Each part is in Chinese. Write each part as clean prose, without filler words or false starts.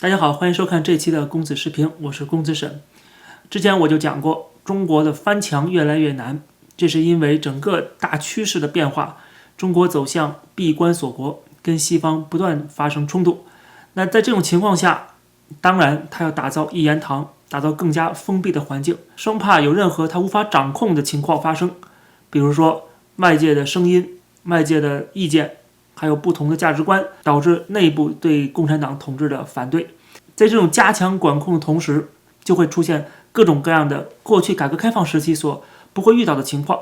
大家好，欢迎收看这期的公子视频，我是公子沈。之前我就讲过，中国的翻墙越来越难，这是因为整个大趋势的变化，中国走向闭关锁国，跟西方不断发生冲突。那在这种情况下，当然他要打造一言堂，打造更加封闭的环境，生怕有任何他无法掌控的情况发生，比如说外界的声音、外界的意见，还有不同的价值观，导致内部对共产党统治的反对。在这种加强管控的同时，就会出现各种各样的过去改革开放时期所不会遇到的情况。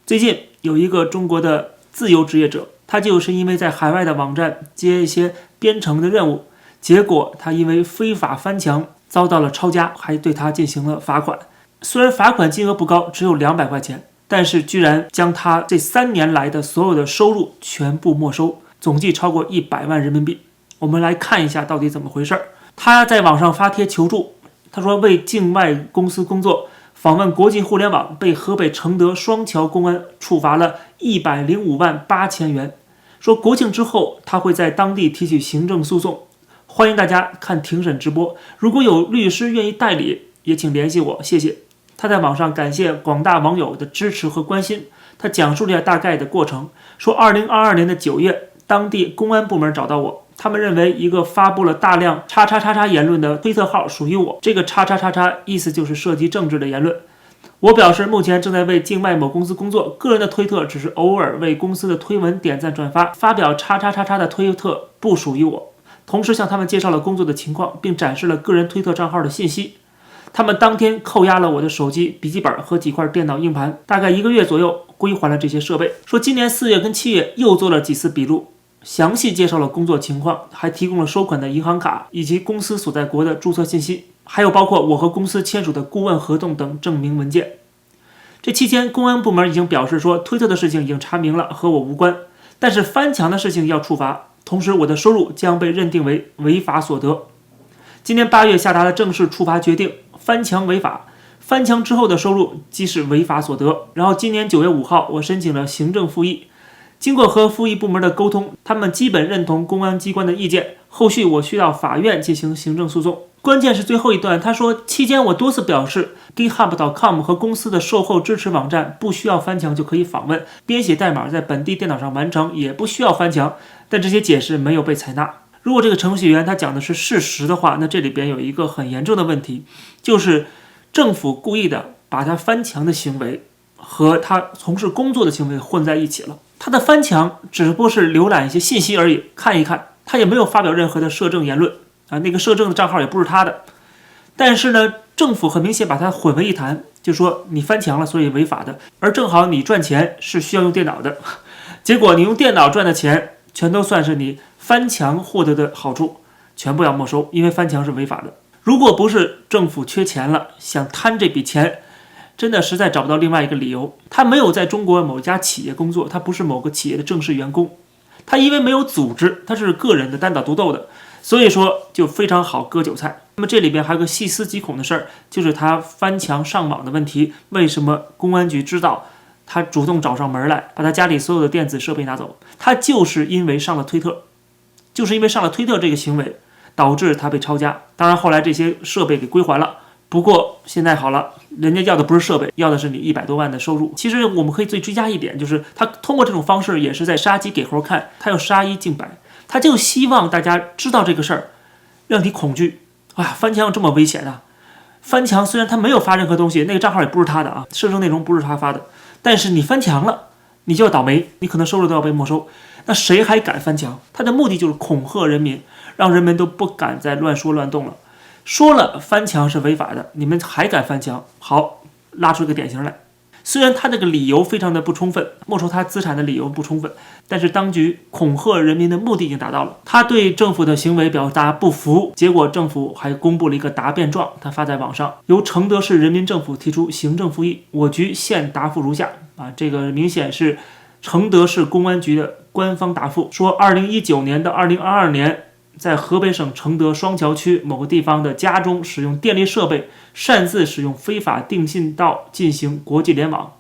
最近有一个中国的自由职业者，他就是因为在海外的网站接一些编程的任务，结果他因为非法翻墙遭到了抄家，还对他进行了罚款。虽然罚款金额不高，只有200块钱，但是居然将他这3年来的所有的收入全部没收，总计超过100万人民币。我们来看一下到底怎么回事。他在网上发帖求助，他说为境外公司工作，访问国际互联网，被河北承德双桥公安处罚了105万8千元。说国庆之后他会在当地提起行政诉讼，欢迎大家看庭审直播，如果有律师愿意代理，也请联系我，谢谢。他在网上感谢广大网友的支持和关心，他讲述了一下大概的过程，说2022年的9月，当地公安部门找到我，他们认为一个发布了大量叉叉叉叉言论的推特号属于我，这个叉叉叉叉意思就是涉及政治的言论。我表示目前正在为境外某公司工作，个人的推特只是偶尔为公司的推文点赞转发，发表叉叉叉叉的推特不属于我。同时向他们介绍了工作的情况，并展示了个人推特账号的信息。他们当天扣押了我的手机、笔记本和几块电脑硬盘，大概1个月左右归还了这些设备。说今年4月跟7月又做了几次笔录，详细介绍了工作情况，还提供了收款的银行卡以及公司所在国的注册信息，还有包括我和公司签署的顾问合同等证明文件。这期间公安部门已经表示说，推特的事情已经查明了，和我无关，但是翻墙的事情要处罚，同时我的收入将被认定为违法所得。今年8月下达了正式处罚决定，翻墙违法，翻墙之后的收入即是违法所得。然后今年9月5号，我申请了行政复议，经过和复议部门的沟通，他们基本认同公安机关的意见，后续我需到法院进行行政诉讼。关键是最后一段，他说期间我多次表示 GitHub.com 和公司的售后支持网站不需要翻墙就可以访问，编写代码在本地电脑上完成也不需要翻墙，但这些解释没有被采纳。如果这个程序员他讲的是事实的话，那这里边有一个很严重的问题，就是政府故意的把他翻墙的行为和他从事工作的行为混在一起了。他的翻墙只不过是浏览一些信息而已，看一看，他也没有发表任何的社政言论啊，那个社政的账号也不是他的。但是呢，政府很明显把它混为一谈，就说你翻墙了，所以违法的，而正好你赚钱是需要用电脑的，结果你用电脑赚的钱全都算是你翻墙获得的好处，全部要没收，因为翻墙是违法的。如果不是政府缺钱了，想贪这笔钱，真的实在找不到另外一个理由。他没有在中国某家企业工作，他不是某个企业的正式员工，他因为没有组织，他是个人的单打独斗的，所以说就非常好割韭菜。那么这里边还有个细思极恐的事儿，就是他翻墙上网的问题，为什么公安局知道，他主动找上门来，把他家里所有的电子设备拿走？他就是因为上了推特，就是因为上了推特这个行为，导致他被抄家。当然后来这些设备给归还了，不过现在好了，人家要的不是设备，要的是你100多万的收入。其实我们可以最追加一点，就是他通过这种方式也是在杀鸡给猴看，他要杀一儆百，他就希望大家知道这个事儿，让你恐惧。翻墙这么危险啊！翻墙虽然他没有发任何东西，那个账号也不是他的啊，社政内容不是他发的，但是你翻墙了，你就要倒霉，你可能收入都要被没收。那谁还敢翻墙？他的目的就是恐吓人民，让人们都不敢再乱说乱动了。说了翻墙是违法的，你们还敢翻墙？好，拉出一个典型来。虽然他这个理由非常的不充分，没收他资产的理由不充分，但是当局恐吓人民的目的已经达到了。他对政府的行为表达不服，结果政府还公布了一个答辩状，他发在网上，由承德市人民政府提出行政复议，我局现答复如下这个明显是承德市公安局的官方答复，说2019年到2022年，在河北省承德双桥区某个地方的家中使用电力设备，擅自使用非法定信道进行国际联网，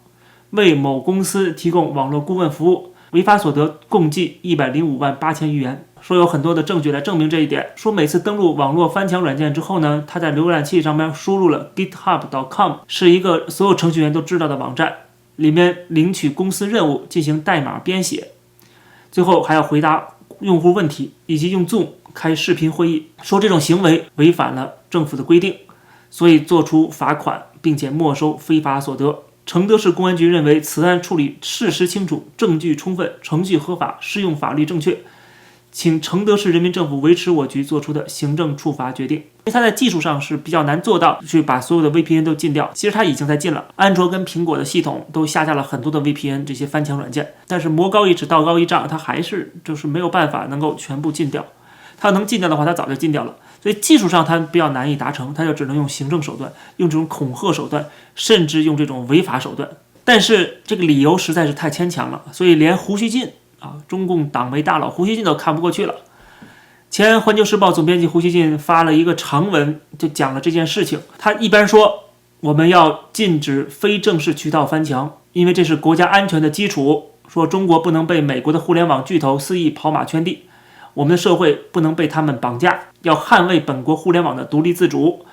为某公司提供网络顾问服务，违法所得共计105万8千余元。说有很多的证据来证明这一点，说每次登录网络翻墙软件之后呢，他在浏览器上面输入了 github.com， 是一个所有程序员都知道的网站，里面领取公司任务，进行代码编写，最后还要回答用户问题，以及用 Zoom 开视频会议。说这种行为违反了政府的规定，所以做出罚款并且没收非法所得。承德市公安局认为此案处理事实清楚，证据充分，程序合法，适用法律正确，请承德市人民政府维持我局做出的行政处罚决定。因为它在技术上是比较难做到去把所有的 VPN 都禁掉，其实它已经在禁了。安卓跟苹果的系统都下架了很多的 VPN 这些翻墙软件，但是魔高一尺道高一丈，它还是就是没有办法能够全部禁掉。它能禁掉的话，它早就禁掉了。所以技术上它比较难以达成，它就只能用行政手段，用这种恐吓手段，甚至用这种违法手段。但是这个理由实在是太牵强了，所以连胡锡进中共党委大佬胡锡进都看不过去了。前环球时报总编辑胡锡进发了一个长文，就讲了这件事情。他一边说我们要禁止非正式渠道翻墙，因为这是国家安全的基础，说中国不能被美国的互联网巨头肆意跑马圈地，我们的社会不能被他们绑架，要捍卫本国互联网的独立自主。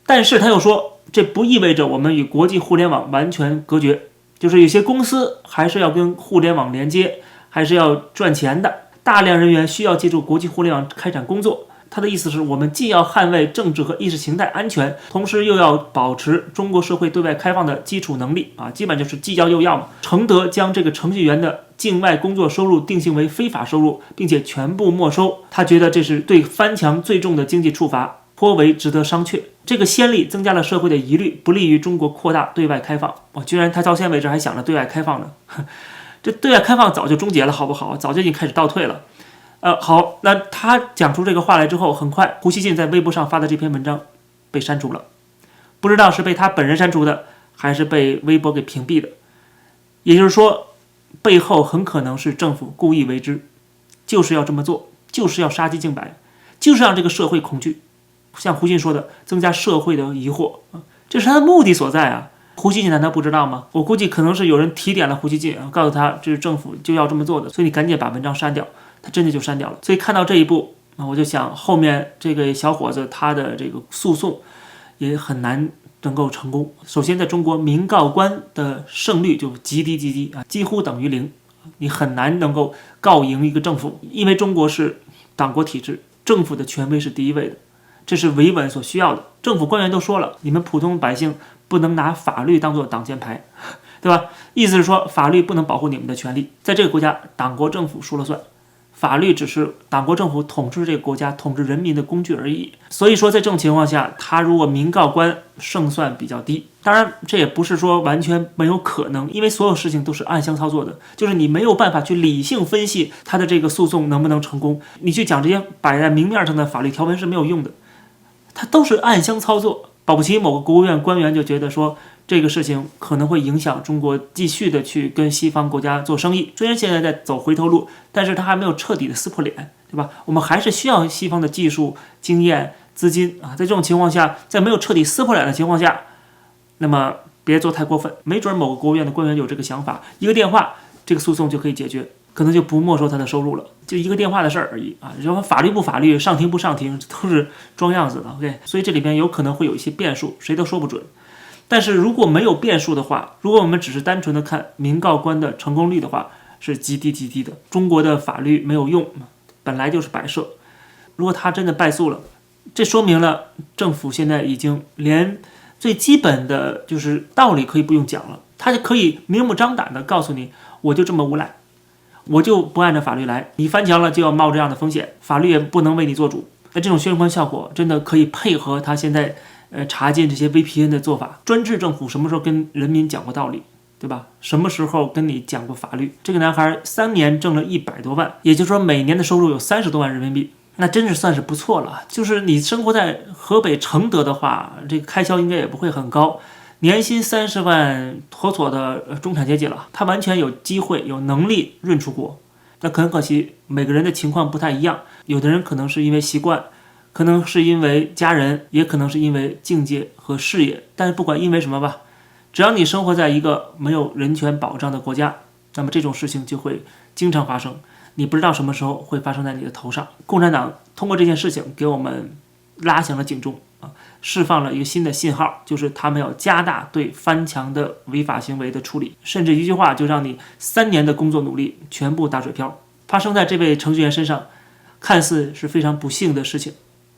但是他又说，这不意味着我们与国际互联网完全隔绝，就是有些公司还是要跟互联网连接，还是要赚钱的，大量人员需要借助国际互联网开展工作。他的意思是我们既要捍卫政治和意识形态安全，同时又要保持中国社会对外开放的基础能力基本就是既要又要嘛。承德将这个程序员的境外工作收入定性为非法收入，并且全部没收，他觉得这是对翻墙最重的经济处罚，颇为值得商榷。这个先例增加了社会的疑虑，不利于中国扩大对外开放。居然他到现在为止还想着对外开放呢，这对外开放早就终结了，好不好？早就已经开始倒退了。好，那他讲出这个话来之后，很快胡锡进在微博上发的这篇文章被删除了，不知道是被他本人删除的，还是被微博给屏蔽的。也就是说，背后很可能是政府故意为之，就是要这么做，就是要杀鸡儆百，就是让这个社会恐惧。像胡锡进说的，增加社会的疑惑，这是他的目的所在啊。胡锡进难道不知道吗？我估计可能是有人提点了胡锡进，告诉他这是政府就要这么做的，所以你赶紧把文章删掉。他真的就删掉了。所以看到这一步，我就想后面这个小伙子他的这个诉讼也很难能够成功。首先，在中国民告官的胜率就极低，几乎等于零，你很难能够告赢一个政府，因为中国是党国体制，政府的权威是第一位的，这是维稳所需要的。政府官员都说了，你们普通百姓不能拿法律当作挡箭牌，对吧？意思是说法律不能保护你们的权利，在这个国家党国政府说了算，法律只是党国政府统治这个国家统治人民的工具而已。所以说在这种情况下，他如果民告官胜算比较低，当然这也不是说完全没有可能，因为所有事情都是暗箱操作的，就是你没有办法去理性分析他的这个诉讼能不能成功，你去讲这些摆在明面上的法律条文是没有用的，它都是暗箱操作。保不齐某个国务院官员就觉得说这个事情可能会影响中国继续的去跟西方国家做生意，虽然现在在走回头路，但是他还没有彻底的撕破脸，对吧？我们还是需要西方的技术、经验、资金在这种情况下，在没有彻底撕破脸的情况下，那么别做太过分，没准某个国务院的官员有这个想法，一个电话这个诉讼就可以解决，可能就不没收他的收入了，就一个电话的事儿而已然后法律不法律，上庭不上庭，都是装样子的 OK， 所以这里边有可能会有一些变数，谁都说不准。但是如果没有变数的话，如果我们只是单纯的看民告官的成功率的话，是极低的。中国的法律没有用，本来就是摆设。如果他真的败诉了，这说明了政府现在已经连最基本的就是道理可以不用讲了，他就可以明目张胆的告诉你，我就这么无赖，我就不按照法律来，你翻墙了就要冒这样的风险，法律也不能为你做主。那这种宣传效果真的可以配合他现在查禁这些 VPN 的做法。专制政府什么时候跟人民讲过道理，对吧？什么时候跟你讲过法律？这个男孩3年挣了100多万，也就是说每年的收入有30多万人民币，那真是算是不错了。就是你生活在河北承德的话，这个开销应该也不会很高，年薪30万，妥妥的中产阶级了。他完全有机会有能力润出国。那很可惜每个人的情况不太一样，有的人可能是因为习惯，可能是因为家人，也可能是因为境界和事业。但是不管因为什么吧，只要你生活在一个没有人权保障的国家，那么这种事情就会经常发生，你不知道什么时候会发生在你的头上。共产党通过这件事情给我们拉响了警钟啊，释放了一个新的信号，就是他们要加大对翻墙的违法行为的处理，甚至一句话就让你3年的工作努力全部打水漂。发生在这位程序员身上，看似是非常不幸的事情，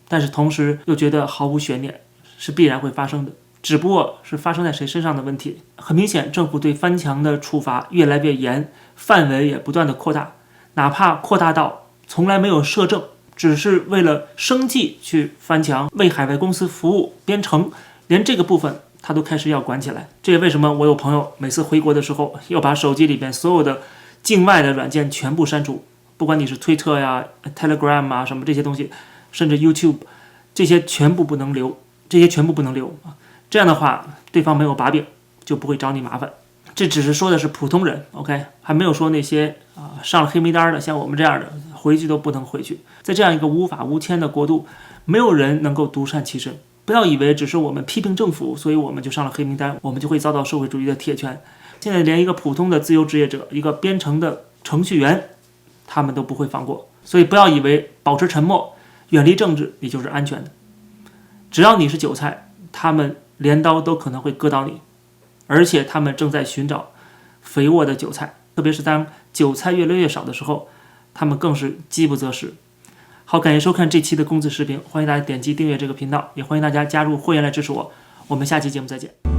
但是同时又觉得毫无悬念，是必然会发生的，只不过是发生在谁身上的问题。很明显，政府对翻墙的处罚越来越严，范围也不断的扩大，哪怕扩大到从来没有摄政，只是为了生计去翻墙，为海外公司服务编程，连这个部分他都开始要管起来。这也为什么我有朋友每次回国的时候要把手机里边所有的境外的软件全部删除，不管你是推特呀、Telegram 啊什么这些东西，甚至 YouTube， 这些全部不能留，这样的话对方没有把柄，就不会找你麻烦。这只是说的是普通人 ，OK， 还没有说那些上了黑名单的，像我们这样的回去都不能回去。在这样一个无法无天的国度，没有人能够独善其身。不要以为只是我们批评政府，所以我们就上了黑名单，我们就会遭到社会主义的铁拳。现在连一个普通的自由职业者，一个编程的程序员，他们都不会放过。所以不要以为保持沉默，远离政治，你就是安全的。只要你是韭菜，他们镰刀都可能会割到你，而且他们正在寻找肥沃的韭菜，特别是当韭菜越来越少的时候，他们更是饥不择食。好，感谢收看这期的公子视频，欢迎大家点击订阅这个频道，也欢迎大家加入会员来支持我。我们下期节目再见。